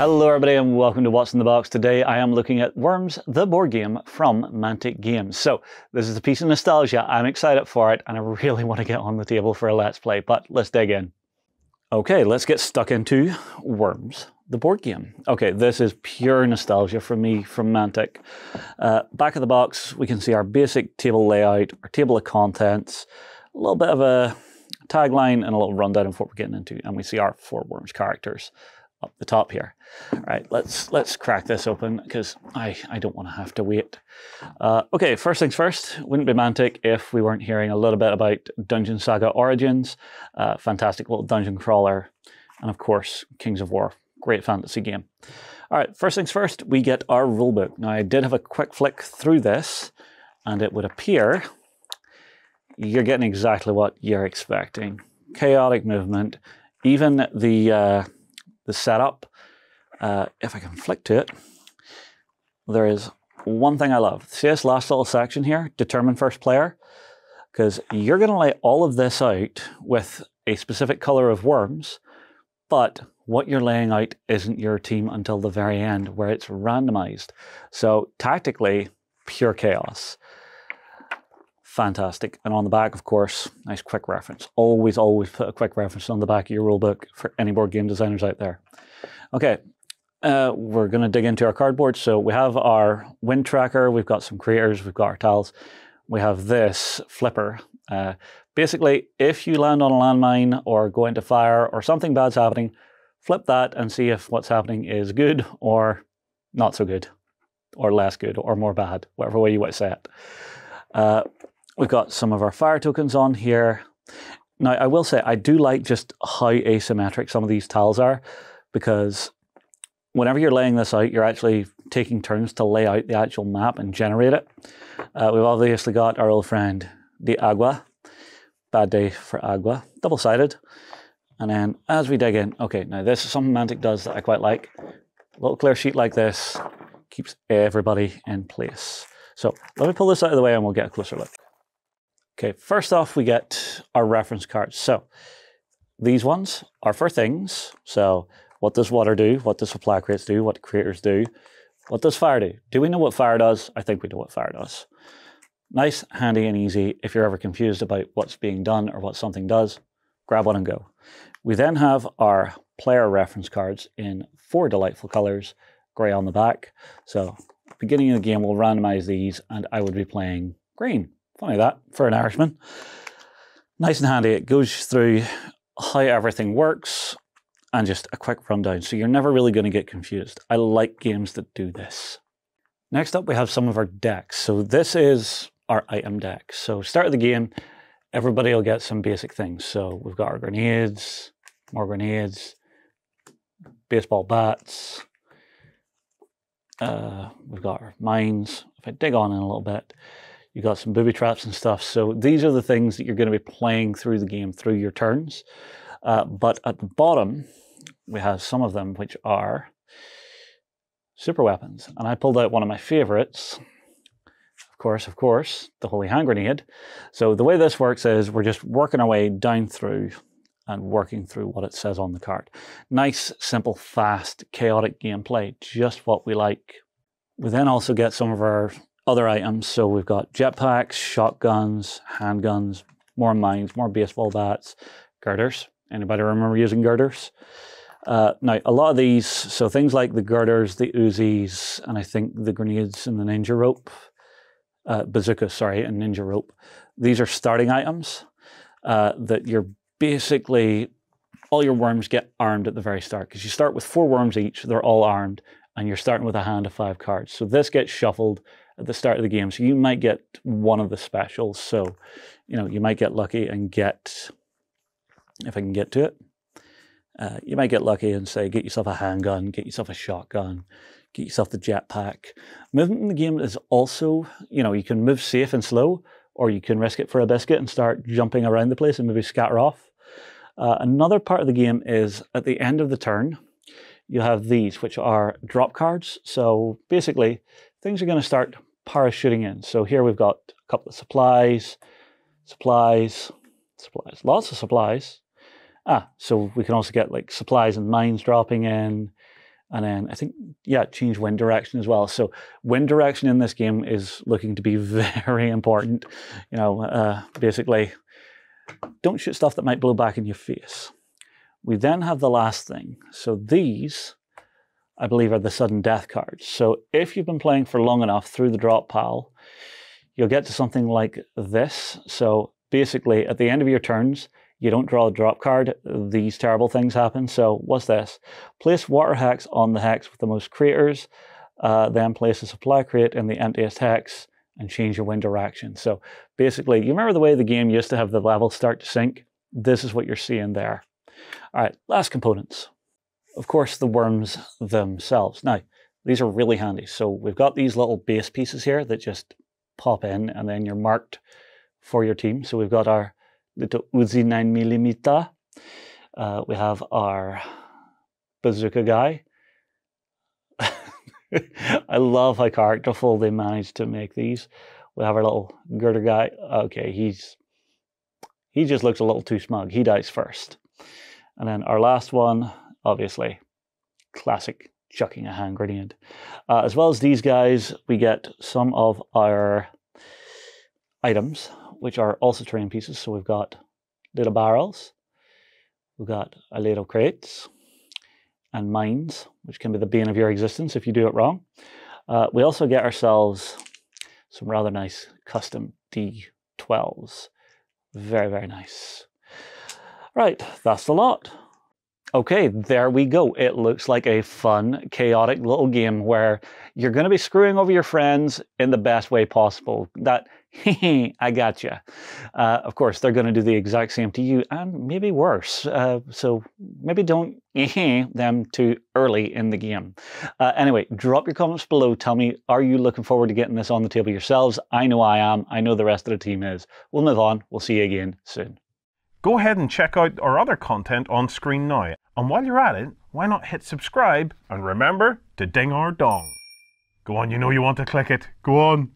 Hello everybody and welcome to What's in the Box. Today I am looking at Worms, the board game from Mantic Games. So this is a piece of nostalgia. I'm excited for it and I really want to get on the table for a Let's Play, but let's dig in. Okay, let's get stuck into Worms, the board game. Okay, this is pure nostalgia for me from Mantic. Back of the box, we can see our basic table layout, our table of contents, a little bit of a tagline and a little rundown of what we're getting into, and we see our 4 Worms characters up the top here. All right, let's crack this open because I don't want to have to wait. Okay, first things first, wouldn't be Mantic if we weren't hearing a little bit about Dungeon Saga Origins, fantastic little dungeon crawler, and of course, Kings of War, great fantasy game. All right, first things first, we get our rulebook. Now, I did have a quick flick through this, and it would appear you're getting exactly what you're expecting. Chaotic movement, even the setup, if I can flick to it, there is one thing I love. See this last little section here, determine first player? Because you're going to lay all of this out with a specific color of worms, but what you're laying out isn't your team until the very end where it's randomized. So tactically, pure chaos. Fantastic. And on the back, of course, nice quick reference. Always put a quick reference on the back of your rulebook for any board game designers out there. Okay, we're going to dig into our cardboard. So we have our wind tracker, we've got some creators, we've got our tiles. We have this flipper. Basically, if you land on a landmine or go into fire or something bad's happening, flip that and see if what's happening is good or not so good, or less good, or more bad, whatever way you want to say it. We've got some of our fire tokens on here. Now, I will say, I do like just how asymmetric some of these tiles are, because whenever you're laying this out, you're actually taking turns to lay out the actual map and generate it. We've obviously got our old friend, the Agua. Bad day for Agua. Double-sided. And then, as we dig in, okay, now this is something Mantic does that I quite like. A little clear sheet like this keeps everybody in place. So, let me pull this out of the way and we'll get a closer look. Okay, first off, we get our reference cards. So these ones are for things. So what does water do? What does supply crates do? What do creators do? What does fire do? Do we know what fire does? I think we know what fire does. Nice, handy, and easy. If you're ever confused about what's being done or what something does, grab one and go. We then have our player reference cards in 4 delightful colors, gray on the back. So beginning of the game, we'll randomize these, and I would be playing green. Funny that, for an Irishman. Nice and handy. It goes through how everything works and just a quick rundown, so you're never really going to get confused. I like games that do this. Next up, we have some of our decks. So this is our item deck. So start of the game, everybody will get some basic things. So we've got our grenades, more grenades, baseball bats, we've got our mines. If I dig on in a little bit, you got some booby traps and stuff. So these are the things that you're going to be playing through the game, through your turns. But at the bottom, we have some of them which are super weapons. And I pulled out one of my favorites. Of course, the Holy Hand Grenade. So the way this works is we're just working our way down through and working through what it says on the card. Nice, simple, fast, chaotic gameplay, just what we like. We then also get some of our other items. So we've got jetpacks, shotguns, handguns, more mines, more baseball bats, girders. Anybody remember using girders? Now, a lot of these, so things like the girders, the Uzis, and I think the grenades and the ninja rope, bazookas, sorry, and ninja rope. These are starting items that you're basically, all your worms get armed at the very start, because you start with 4 worms each, they're all armed, and you're starting with a hand of 5 cards. So this gets shuffled at the start of the game. So you might get one of the specials. So, you know, you might get lucky and get, if I can get to it, you might get lucky and say, get yourself a handgun, get yourself a shotgun, get yourself the jetpack. Movement in the game is also, you know, you can move safe and slow, or you can risk it for a biscuit and start jumping around the place and maybe scatter off. Another part of the game is at the end of the turn, you have these, which are drop cards. So basically, things are going to start parachuting in. So here we've got a couple of supplies, lots of supplies. So we can also get like supplies and mines dropping in, And then I think, yeah, change wind direction as well. So wind direction in this game is looking to be very important. You know, basically, don't shoot stuff that might blow back in your face. We then have the last thing. So these, I believe, are the sudden death cards. So if you've been playing for long enough through the drop pile, you'll get to something like this. So basically, at the end of your turns, you don't draw a drop card, these terrible things happen. So what's this? Place water hex on the hex with the most craters, then place a supply crate in the emptiest hex and change your wind direction. So basically, you remember the way the game used to have the levels start to sink? This is what you're seeing there. All right, last components. Of course, the worms themselves. Now, these are really handy. So we've got these little base pieces here that just pop in and then you're marked for your team. So we've got our little Uzi 9mm. We have our bazooka guy. I love how characterful they managed to make these. We have our little girder guy. Okay, he just looks a little too smug. He dies first. And then our last one, obviously, classic chucking a hand grenade. As well as these guys, we get some of our items, which are also terrain pieces. So we've got little barrels, we've got a little crates, and mines, which can be the bane of your existence if you do it wrong. We also get ourselves some rather nice custom D12s. Very, very nice. Right, that's the lot. Okay, there we go. It looks like a fun, chaotic little game where you're going to be screwing over your friends in the best way possible. That, I gotcha. Of course, they're going to do the exact same to you and maybe worse. So maybe don't them too early in the game. Anyway, drop your comments below. Tell me, are you looking forward to getting this on the table yourselves? I know I am. I know the rest of the team is. We'll move on. We'll see you again soon. Go ahead and check out our other content on screen now. And while you're at it, why not hit subscribe and remember to ding our dong. Go on, you know you want to click it. Go on.